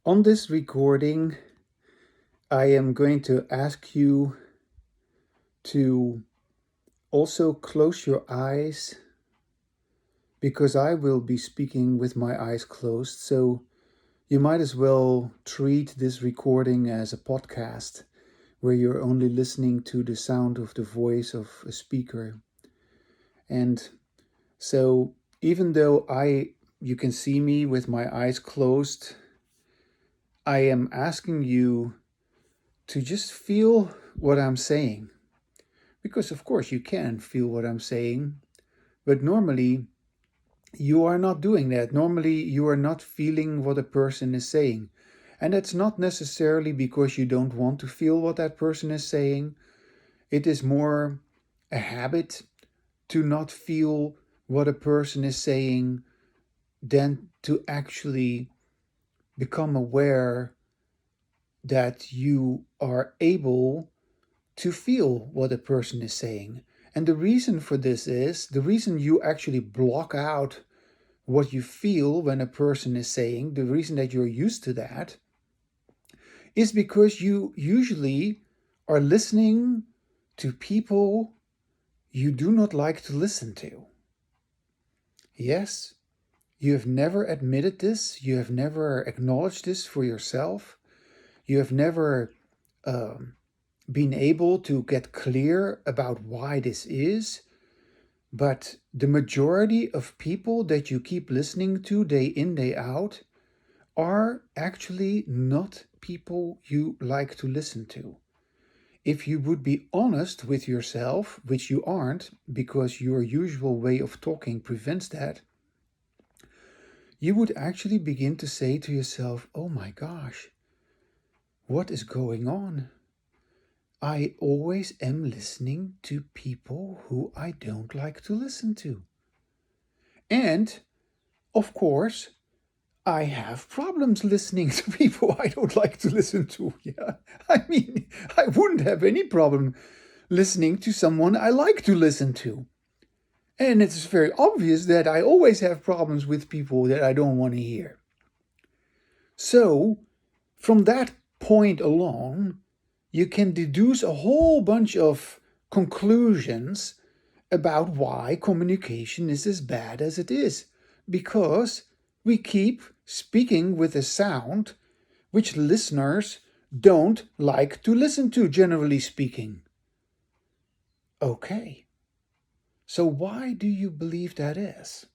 On this recording, I am going to ask you to also close your eyes because I will be speaking with my eyes closed. So you might as well treat this recording as a podcast where you're only listening to the sound of the voice of a speaker. And so even though you can see me with my eyes closed, I am asking you to just feel what I'm saying. Because of course you can feel what I'm saying, but normally you are not doing that. Normally you are not feeling what a person is saying. And that's not necessarily because you don't want to feel what that person is saying. It is more a habit to not feel what a person is saying than to actually become aware that you are able to feel what a person is saying. And the reason for this is the reason you actually block out what you feel when a person is saying, the reason that you're used to that is because you usually are listening to people you do not like to listen to. Yes, you have never admitted this, you have never acknowledged this for yourself, you have never been able to get clear about why this is. But the majority of people that you keep listening to day in, day out are actually not people you like to listen to. If you would be honest with yourself, which you aren't because your usual way of talking prevents that, you would actually begin to say to yourself, oh my gosh, what is going on? I always am listening to people who I don't like to listen to. And, of course, I have problems listening to people I don't like to listen to. Yeah. I mean, I wouldn't have any problem listening to someone I like to listen to. And it's very obvious that I always have problems with people that I don't want to hear. So, from that point alone, you can deduce a whole bunch of conclusions about why communication is as bad as it is. Because we keep speaking with a sound which listeners don't like to listen to, generally speaking. Okay, so why do you believe that is?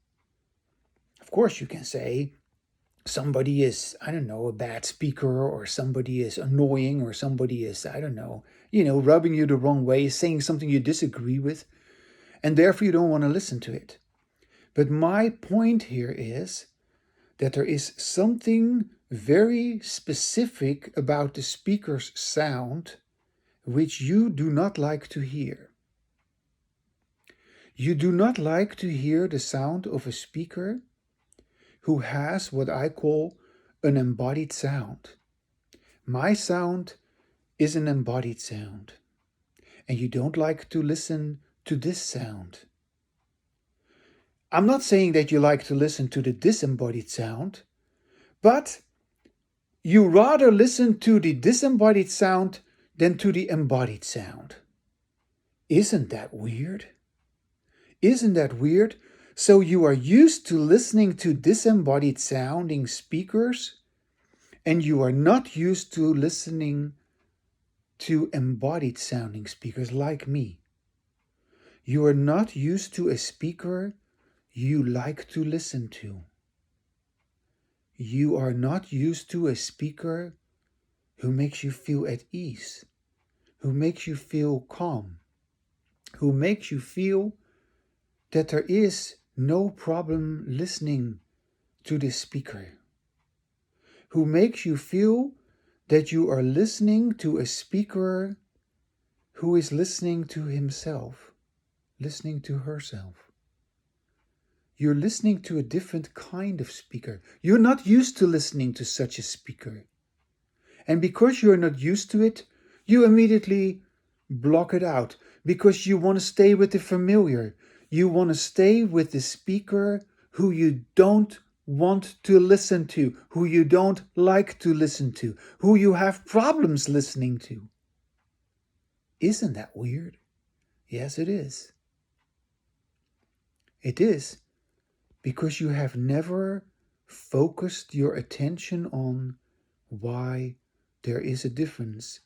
Of course, you can say somebody is, I don't know, a bad speaker, or somebody is annoying, or somebody is, I don't know, rubbing you the wrong way, saying something you disagree with, and therefore you don't want to listen to it. But my point here is that there is something very specific about the speaker's sound which you do not like to hear. You do not like to hear the sound of a speaker who has what I call an embodied sound. My sound is an embodied sound, and you don't like to listen to this sound. I'm not saying that you like to listen to the disembodied sound, but you rather listen to the disembodied sound than to the embodied sound. Isn't that weird? Isn't that weird? So you are used to listening to disembodied sounding speakers, and you are not used to listening to embodied sounding speakers like me. You are not used to a speaker you like to listen to. You are not used to a speaker who makes you feel at ease, who makes you feel calm, who makes you feel that there is no problem listening to this speaker, who makes you feel that you are listening to a speaker who is listening to himself, listening to herself. You're listening to a different kind of speaker. You're not used to listening to such a speaker. And because you're not used to it, you immediately block it out because you want to stay with the familiar. You want to stay with the speaker who you don't want to listen to, who you don't like to listen to, who you have problems listening to. Isn't that weird? Yes, it is. It is because you have never focused your attention on why there is a difference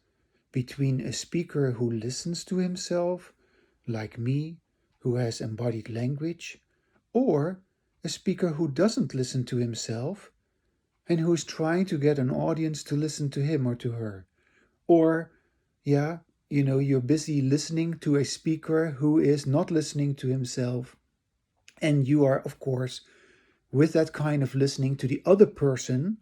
between a speaker who listens to himself, like me, who has embodied language, or a speaker who doesn't listen to himself and who is trying to get an audience to listen to him or to her. Or, yeah, you're busy listening to a speaker who is not listening to himself, and you are, of course, with that kind of listening to the other person,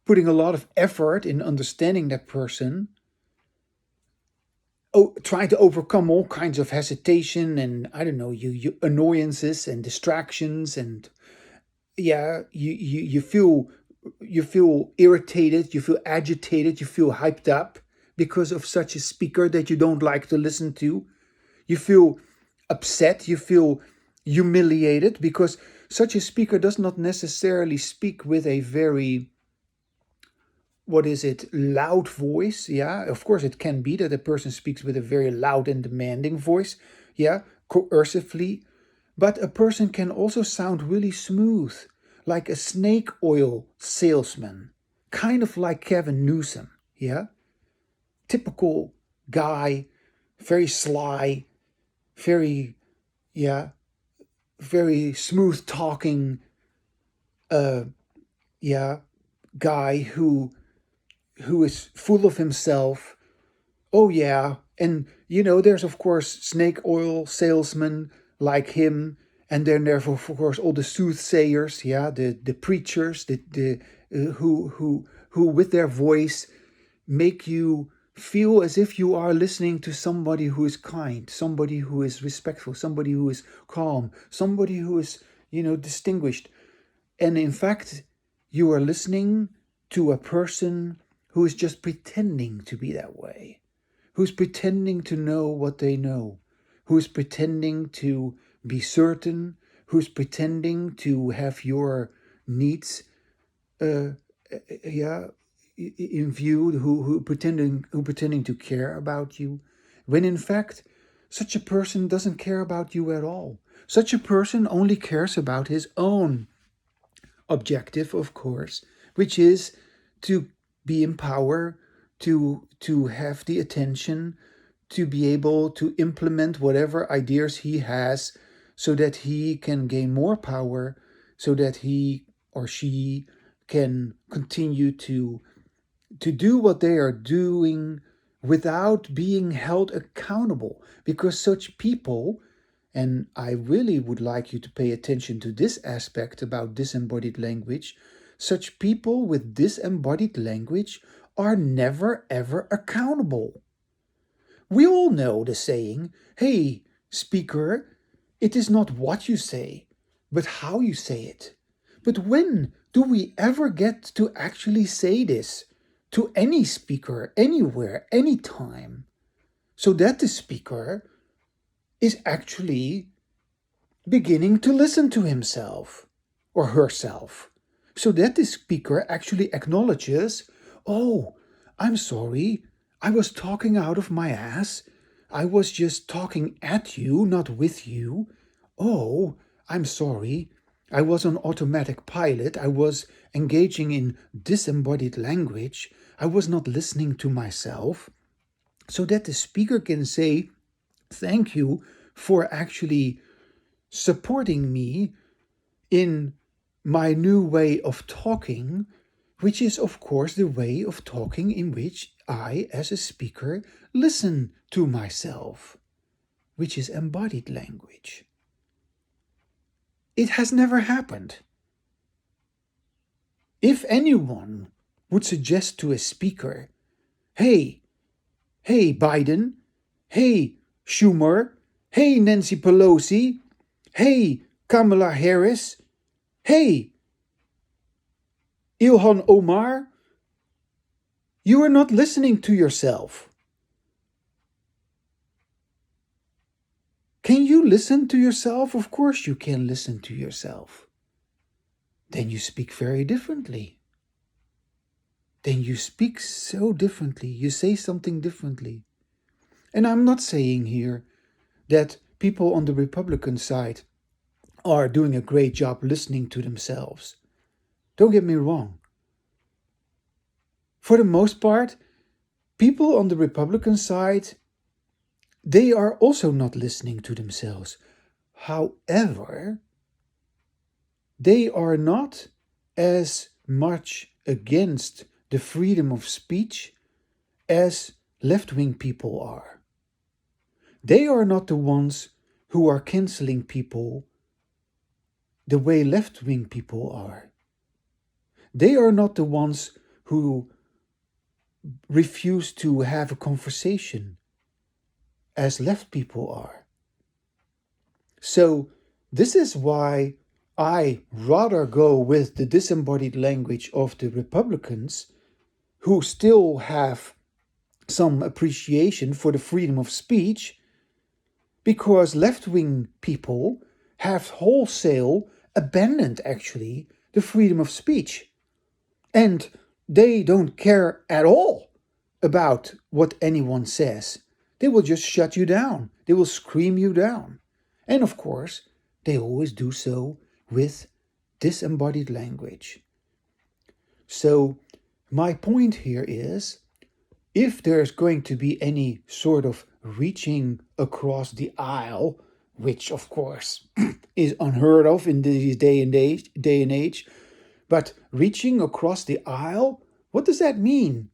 putting a lot of effort in understanding that person, trying to overcome all kinds of hesitation and I don't know, you annoyances and distractions, and yeah, you feel irritated, you feel agitated, you feel hyped up because of such a speaker that you don't like to listen to. You feel upset, you feel humiliated because such a speaker does not necessarily speak with a very, what is it, loud voice. Yeah, of course it can be that a person speaks with a very loud and demanding voice, yeah, coercively, but a person can also sound really smooth, like a snake oil salesman, kind of like Kevin Newsom. Yeah, typical guy, very sly, very, yeah, very smooth talking, uh yeah, guy who is full of himself. Oh yeah, and there's of course snake oil salesmen like him, and then there's of course all the soothsayers, yeah, the preachers, who with their voice make you feel as if you are listening to somebody who is kind, somebody who is respectful, somebody who is calm, somebody who is distinguished. And in fact, you are listening to a person who is just pretending to be that way, who's pretending to know what they know, who's pretending to be certain, who's pretending to have your needs, uh, yeah, in view, who pretending to care about you, when in fact, such a person doesn't care about you at all. Such a person only cares about his own objective, of course, which is to be in power, to have the attention, to be able to implement whatever ideas he has so that he can gain more power, so that he or she can continue to do what they are doing without being held accountable, because such people, and I really would like you to pay attention to this aspect about disembodied language. Such people with disembodied language are never ever accountable. We all know the saying, hey, speaker, it is not what you say, but how you say it. But when do we ever get to actually say this to any speaker, anywhere, anytime, so that the speaker is actually beginning to listen to himself or herself, so that the speaker actually acknowledges, oh, I'm sorry, I was talking out of my ass. I was just talking at you, not with you. Oh, I'm sorry. I was on automatic pilot. I was engaging in disembodied language. I was not listening to myself. So that the speaker can say, thank you for actually supporting me in my new way of talking, which is, of course, the way of talking in which I, as a speaker, listen to myself, which is embodied language. It has never happened. If anyone would suggest to a speaker, hey, hey, Biden, hey, Schumer, hey, Nancy Pelosi, hey, Kamala Harris, hey, Ilhan Omar, you are not listening to yourself. Can you listen to yourself? Of course you can listen to yourself. Then you speak very differently. Then you speak so differently. You say something differently. And I'm not saying here that people on the Republican side are doing a great job listening to themselves. Don't get me wrong. For the most part, people on the Republican side, they are also not listening to themselves. However, they are not as much against the freedom of speech as left-wing people are. They are not the ones who are canceling people the way left-wing people are. They are not the ones who refuse to have a conversation as left people are. So this is why I rather go with the disembodied language of the Republicans, who still have some appreciation for the freedom of speech, because left-wing people have wholesale abandoned actually the freedom of speech. And they don't care at all about what anyone says. They will just shut you down. They will scream you down. And of course, they always do so with disembodied language. So my point here is, if there's going to be any sort of reaching across the aisle, which of course is unheard of in this day and age, but reaching across the aisle, what does that mean?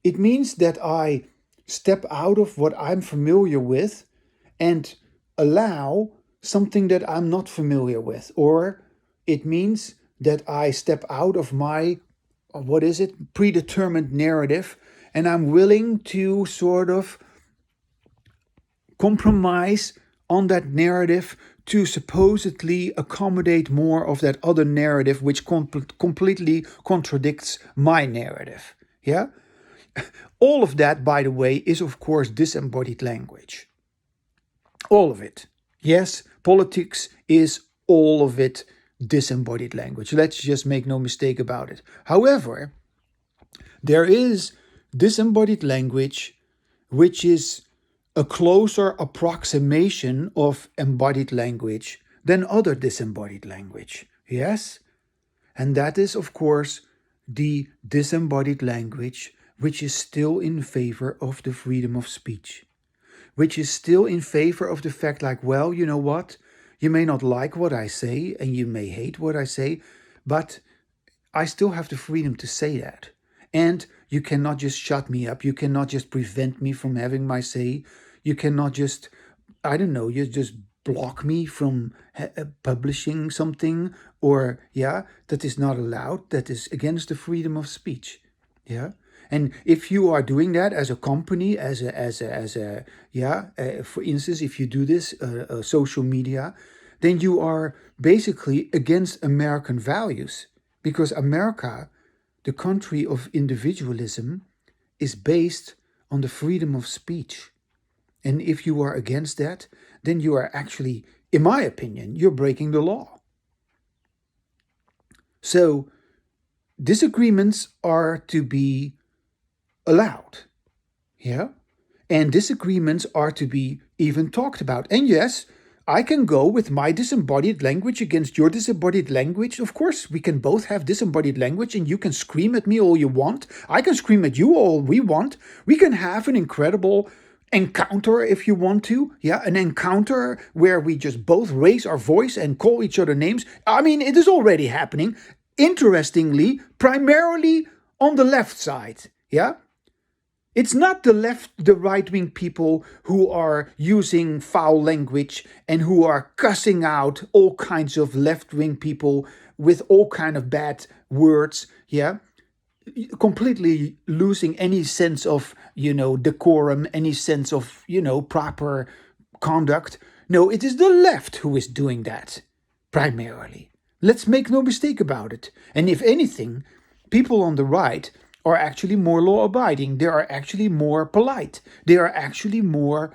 It means that I step out of what I'm familiar with and allow something that I'm not familiar with. Or it means that I step out of my, predetermined narrative, and I'm willing to sort of compromise on that narrative to supposedly accommodate more of that other narrative, which completely contradicts my narrative. Yeah? All of that, by the way, is of course disembodied language. All of it. Yes, politics is all of it disembodied language. Let's just make no mistake about it. However, there is disembodied language which is a closer approximation of embodied language than other disembodied language. Yes? And that is, of course, the disembodied language which is still in favor of the freedom of speech, which is still in favor of the fact, like, well, you know what? You may not like what I say and you may hate what I say, but I still have the freedom to say that. And you cannot just shut me up. You cannot just prevent me from having my say. You cannot just, you just block me from publishing something, or, that is not allowed. That is against the freedom of speech. Yeah. And if you are doing that as a company, for instance, if you do this, social media, then you are basically against American values, because America, the country of individualism, is based on the freedom of speech. And if you are against that, then you are actually, in my opinion, you're breaking the law. So disagreements are to be allowed. Yeah? And disagreements are to be even talked about. And yes, I can go with my disembodied language against your disembodied language. Of course, we can both have disembodied language, and you can scream at me all you want. I can scream at you all we want. We can have an incredible encounter if you want to. Yeah, an encounter where we just both raise our voice and call each other names. I mean, it is already happening. Interestingly, primarily on the left side. Yeah. It's not the right-wing people who are using foul language and who are cussing out all kinds of left-wing people with all kind of bad words, yeah? Completely losing any sense of, decorum, any sense of, proper conduct. No, it is the left who is doing that, primarily. Let's make no mistake about it. And if anything, people on the right are actually more law-abiding. They are actually more polite. They are actually more,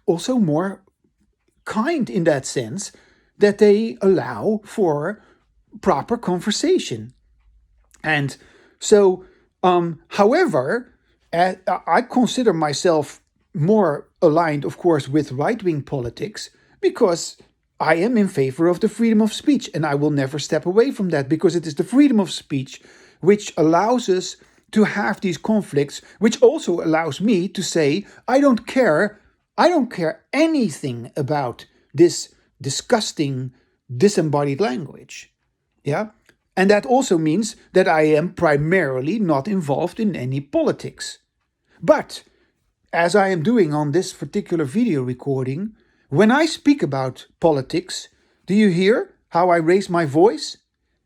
also more kind in that sense that they allow for proper conversation. And so, however, I consider myself more aligned, of course, with right-wing politics because I am in favor of the freedom of speech, and I will never step away from that because it is the freedom of speech which allows us to have these conflicts, which also allows me to say, I don't care anything about this disgusting disembodied language. Yeah? And that also means that I am primarily not involved in any politics. But as I am doing on this particular video recording, when I speak about politics, do you hear how I raise my voice?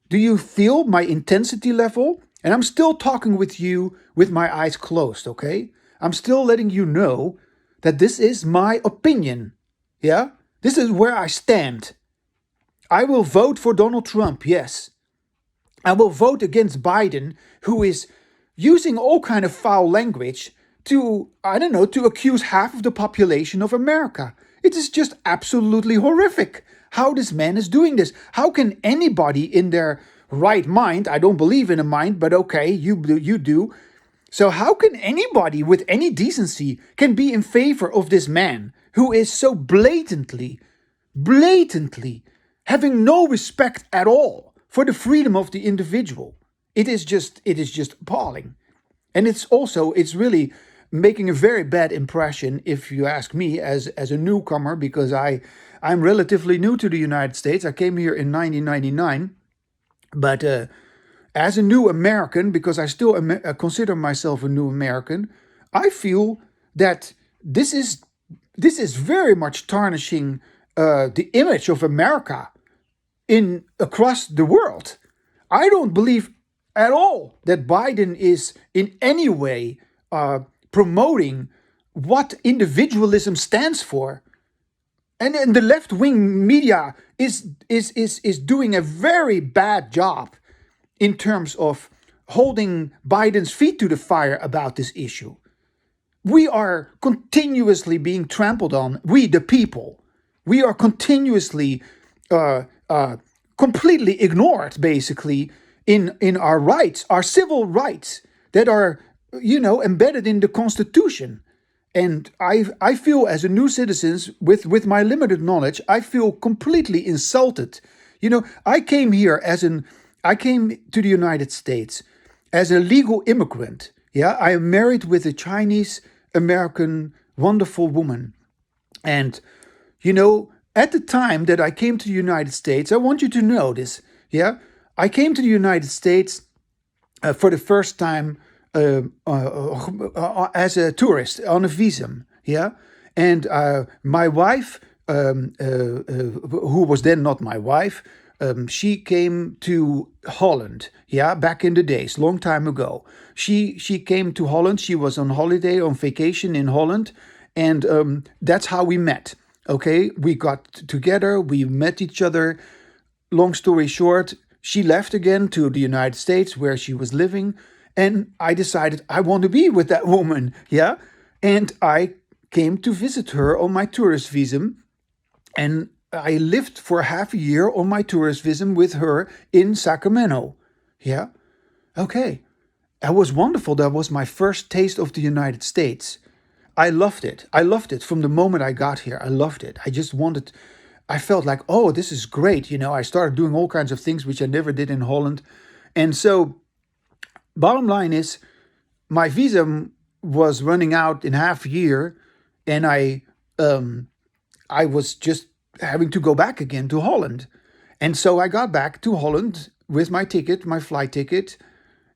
Do you feel my intensity level? And I'm still talking with you with my eyes closed, okay? I'm still letting you know that this is my opinion. Yeah? This is where I stand. I will vote for Donald Trump, yes. I will vote against Biden, who is using all kind of foul language to, I don't know, to accuse half of the population of America. It is just absolutely horrific how this man is doing this. How can anybody in their right mind, I don't believe in a mind, but okay, you do. So how can anybody with any decency can be in favor of this man who is so blatantly having no respect at all for the freedom of the individual? It is just appalling. And it's really making a very bad impression, if you ask me, as a newcomer, because I'm relatively new to the United States. I came here in 1999, but as a new American, because I still consider myself a new American, I feel that this is very much tarnishing the image of America across the world. I don't believe at all that Biden is in any way promoting what individualism stands for. And the left-wing media is doing a very bad job in terms of holding Biden's feet to the fire about this issue. We are continuously being trampled on, we the people. We are continuously completely ignored, basically, in our rights, our civil rights that are, embedded in the Constitution. And I feel, as a new citizen with my limited knowledge, I feel completely insulted. I came to the United States as a legal immigrant. Yeah, I am married with a Chinese American wonderful woman. And, at the time that I came to the United States, I want you to know this. Yeah, I came to the United States for the first time as a tourist on a visum. Yeah, and my wife, who was then not my wife, she came to Holland. Yeah, back in the days, long time ago. She came to Holland. She was on holiday, on vacation in Holland, and that's how we met. Okay, we got together. We met each other. Long story short, she left again to the United States where she was living. And I decided I want to be with that woman, yeah? And I came to visit her on my tourist visum. And I lived for half a year on my tourist visum with her in Sacramento, yeah? Okay, that was wonderful. That was my first taste of the United States. I loved it. I loved it from the moment I got here. I loved it. I felt like, oh, this is great. I started doing all kinds of things which I never did in Holland. And so, bottom line is, my visa was running out in half a year, and I was just having to go back again to Holland. And so I got back to Holland with my flight ticket,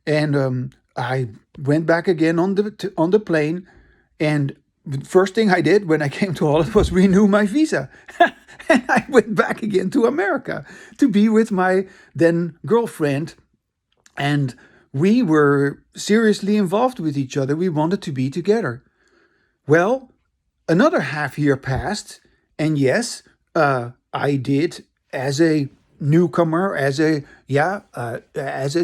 and I went back again on the plane. And the first thing I did when I came to Holland was renew my visa. And I went back again to America to be with my then girlfriend. And we were seriously involved with each other. We wanted to be together. Well, another half year passed. And yes, I did, as a newcomer, as a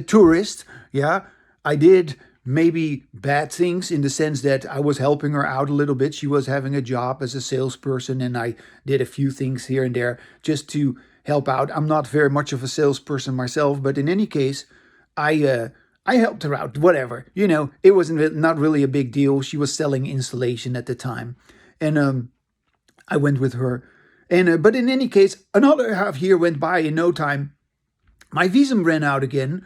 tourist, yeah, I did maybe bad things in the sense that I was helping her out a little bit. She was having a job as a salesperson, and I did a few things here and there just to help out. I'm not very much of a salesperson myself, but in any case, I helped her out. Whatever, it wasn't not really a big deal. She was selling insulation at the time, and I went with her. And but in any case, another half year went by in no time. My visum ran out again,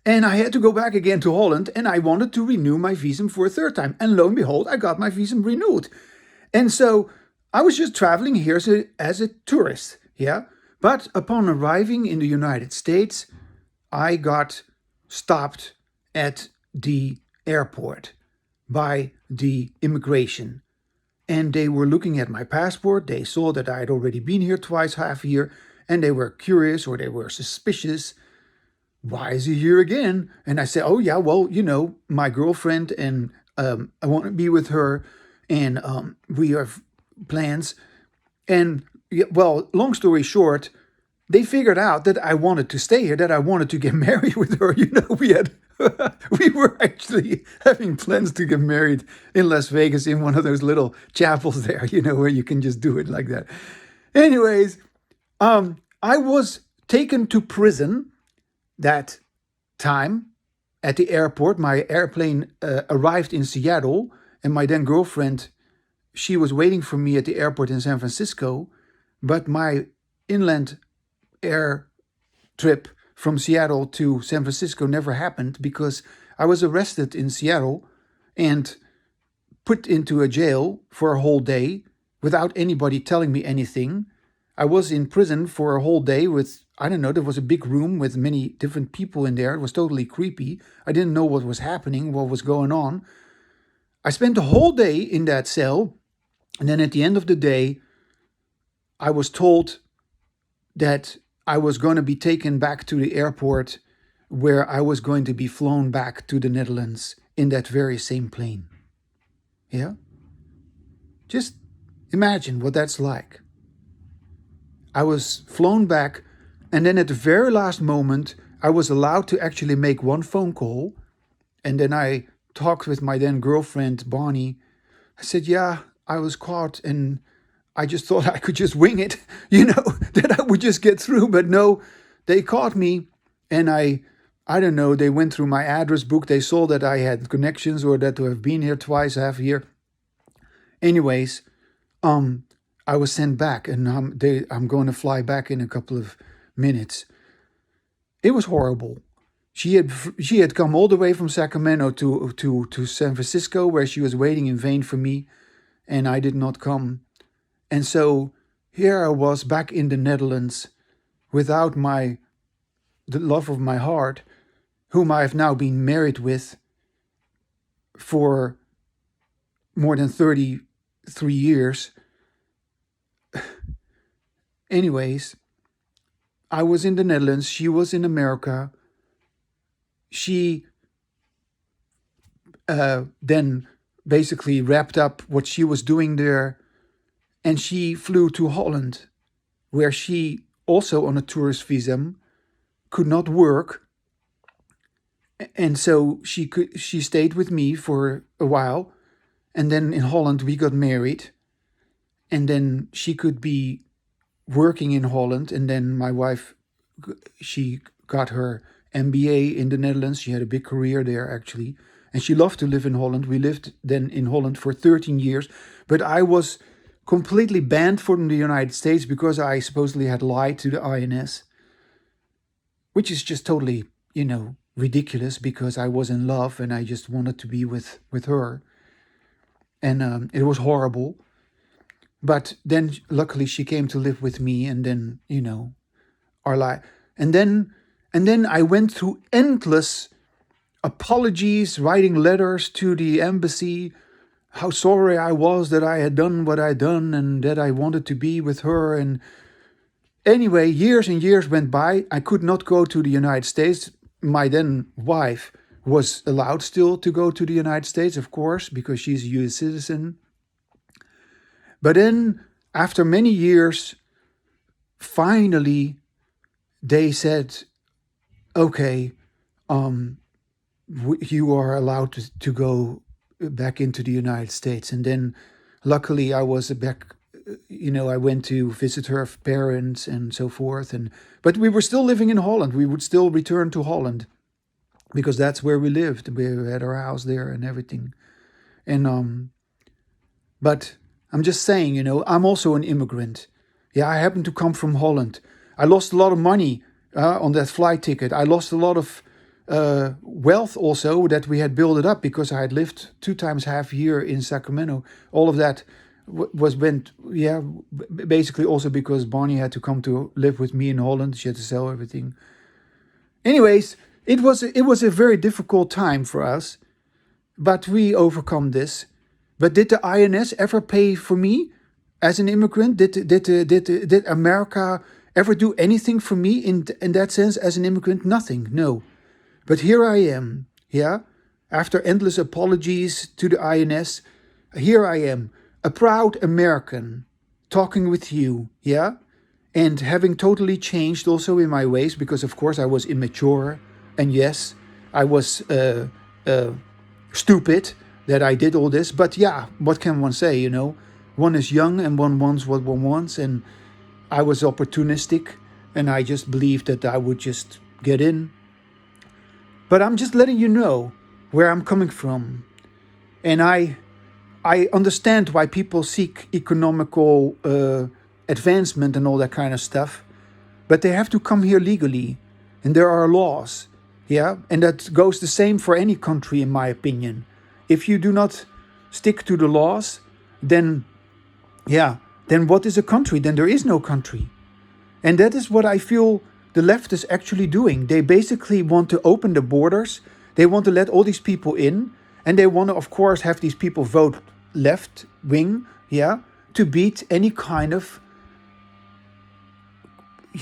and I had to go back again to Holland, and I wanted to renew my visum for a third time. And lo and behold, I got my visum renewed. And so I was just traveling here as a tourist, yeah? But upon arriving in the United States, I got stopped at the airport by the immigration. And they were looking at my passport. They saw that I had already been here twice half a year, and they were curious, or they were suspicious. Why is he here again? And I said, oh yeah, well, my girlfriend, and I want to be with her, and we have plans. And well, long story short, they figured out that I wanted to stay here, that I wanted to get married with her. We were actually having plans to get married in Las Vegas in one of those little chapels there, where you can just do it like that. Anyways, I was taken to prison that time at the airport. My airplane arrived in Seattle, and my then girlfriend, she was waiting for me at the airport in San Francisco, but my inland air trip from Seattle to San Francisco never happened because I was arrested in Seattle and put into a jail for a whole day without anybody telling me anything. I was in prison for a whole day with, I don't know, there was a big room with many different people in there. It was totally creepy. I didn't know what was happening, what was going on. I spent the whole day in that cell, and then at the end of the day, I was told that I was going to be taken back to the airport where I was going to be flown back to the Netherlands in that very same plane. Yeah? Just imagine what that's like. I was flown back, and then at the very last moment, I was allowed to actually make one phone call. And then I talked with my then girlfriend, Bonnie. I said, yeah, I was caught, and I just thought I could just wing it, that I would just get through. But no, they caught me, and I don't know, they went through my address book. They saw that I had connections or that to have been here twice half a year. Anyways, I was sent back, and I'm going to fly back in a couple of minutes. It was horrible. She had come all the way from Sacramento to San Francisco, where she was waiting in vain for me, and I did not come. And so here I was back in the Netherlands without the love of my heart, whom I have now been married with for more than 33 years. Anyways, I was in the Netherlands. She was in America. She then basically wrapped up what she was doing there, and she flew to Holland, where she, also on a tourist visa, could not work. And so she stayed with me for a while. And then in Holland, we got married. And then she could be working in Holland. And then my wife, she got her MBA in the Netherlands. She had a big career there, actually. And she loved to live in Holland. We lived then in Holland for 13 years. But I was completely banned from the United States because I supposedly had lied to the INS, which is just totally, ridiculous, because I was in love and I just wanted to be with her. And it was horrible. But then luckily she came to live with me, and then, our life. And then I went through endless apologies, writing letters to the embassy, how sorry I was that I had done what I'd done and that I wanted to be with her. And anyway, years and years went by. I could not go to the United States. My then wife was allowed still to go to the United States, of course, because she's a U.S. citizen. But then, after many years, finally, they said, okay, you are allowed to go back into the United States. And then luckily I was back, I went to visit her parents and so forth. But we were still living in Holland. We would still return to Holland because that's where we lived. We had our house there and everything. And but I'm just saying, I'm also an immigrant. Yeah, I happen to come from Holland. I lost a lot of money on that flight ticket. I lost a lot of wealth also that we had built it up because I had lived 2 times half a year in Sacramento. All of that basically also because Bonnie had to come to live with me in Holland. She had to sell everything. Anyways, it was a very difficult time for us, but we overcome this. But did the INS ever pay for me as an immigrant? Did America ever do anything for me in that sense as an immigrant? Nothing, no. But here I am, yeah? After endless apologies to the INS, here I am, a proud American, talking with you, yeah? And having totally changed also in my ways, because of course I was immature, and yes, I was stupid that I did all this. But yeah, what can one say, One is young and one wants what one wants, and I was opportunistic, and I just believed that I would just get in. But I'm just letting you know where I'm coming from. And I understand why people seek economical advancement and all that kind of stuff. But they have to come here legally. And there are laws. Yeah. And that goes the same for any country, in my opinion. If you do not stick to the laws, then what is a country? Then there is no country. And that is what I feel the left is actually doing. They basically want to open the borders. They want to let all these people in. And they want to, of course, have these people vote left wing, to beat any kind of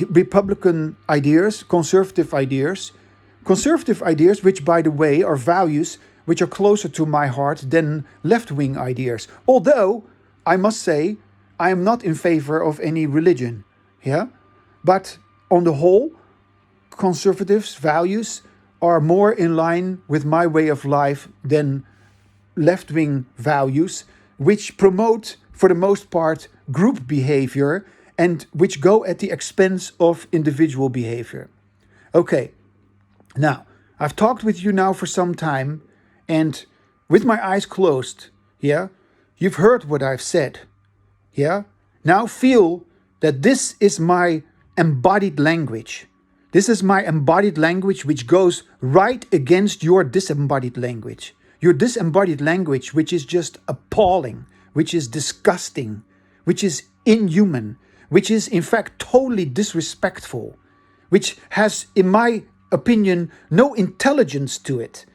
Republican ideas, conservative ideas, which, by the way, are values which are closer to my heart than left-wing ideas. Although, I must say, I am not in favor of any religion, But on the whole, conservatives' values are more in line with my way of life than left-wing values, which promote, for the most part, group behavior and which go at the expense of individual behavior. Okay, now, I've talked with you now for some time, and with my eyes closed, you've heard what I've said, Now feel that this is my embodied language. This is my embodied language which goes right against your disembodied language. Your disembodied language, which is just appalling, which is disgusting, which is inhuman, which is in fact totally disrespectful, which has, in my opinion, no intelligence to it.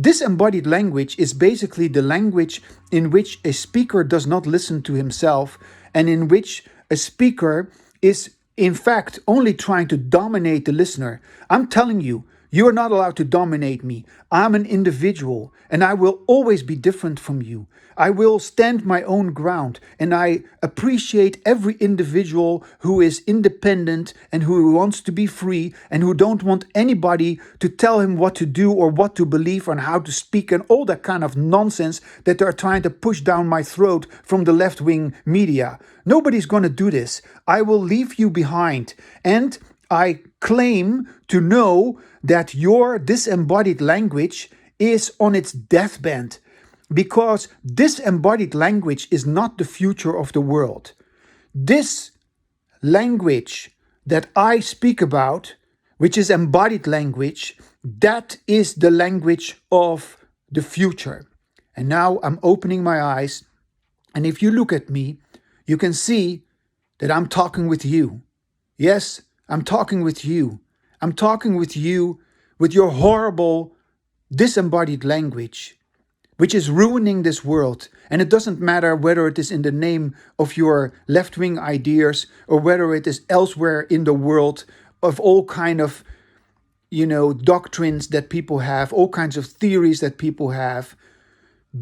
Disembodied language is basically the language in which a speaker does not listen to himself and in which a speaker is in fact only trying to dominate the listener. I'm telling you, you are not allowed to dominate me. I'm an individual and I will always be different from you. I will stand my own ground, and I appreciate every individual who is independent and who wants to be free and who don't want anybody to tell him what to do or what to believe and how to speak and all that kind of nonsense that they're trying to push down my throat from the left-wing media. Nobody's going to do this. I will leave you behind, and I claim to know that your disembodied language is on its deathbed, because disembodied language is not the future of the world. This language that I speak about, which is embodied language, that is the language of the future. And now I'm opening my eyes, and if you look at me, you can see that I'm talking with you. Yes, I'm talking with you. I'm talking with you with your horrible disembodied language, which is ruining this world. And it doesn't matter whether it is in the name of your left-wing ideas or whether it is elsewhere in the world of all kind of, doctrines that people have, all kinds of theories that people have.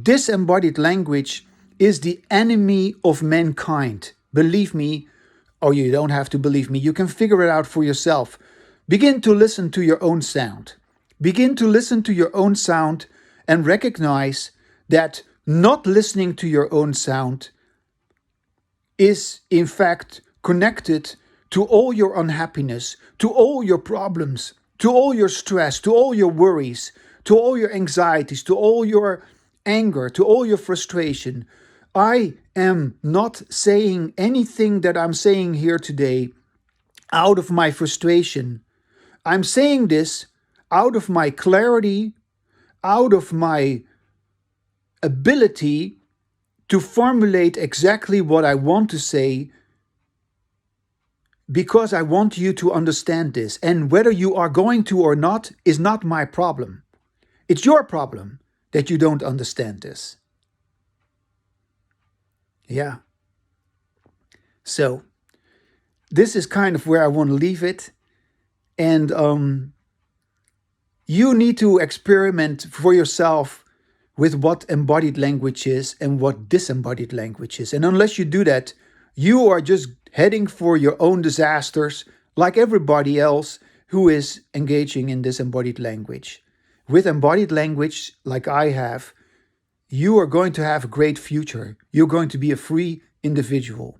Disembodied language is the enemy of mankind. Believe me, or you don't have to believe me. You can figure it out for yourself. Begin to listen to your own sound. Begin to listen to your own sound and recognize that not listening to your own sound is in fact connected to all your unhappiness, to all your problems, to all your stress, to all your worries, to all your anxieties, to all your anger, to all your frustration. I am not saying anything that I'm saying here today out of my frustration. I'm saying this out of my clarity, out of my ability to formulate exactly what I want to say, because I want you to understand this. And whether you are going to or not is not my problem. It's your problem that you don't understand this. Yeah. So this is kind of where I want to leave it. And you need to experiment for yourself with what embodied language is and what disembodied language is. And unless you do that, you are just heading for your own disasters like everybody else who is engaging in disembodied language. With embodied language, like I have, you are going to have a great future. You're going to be a free individual.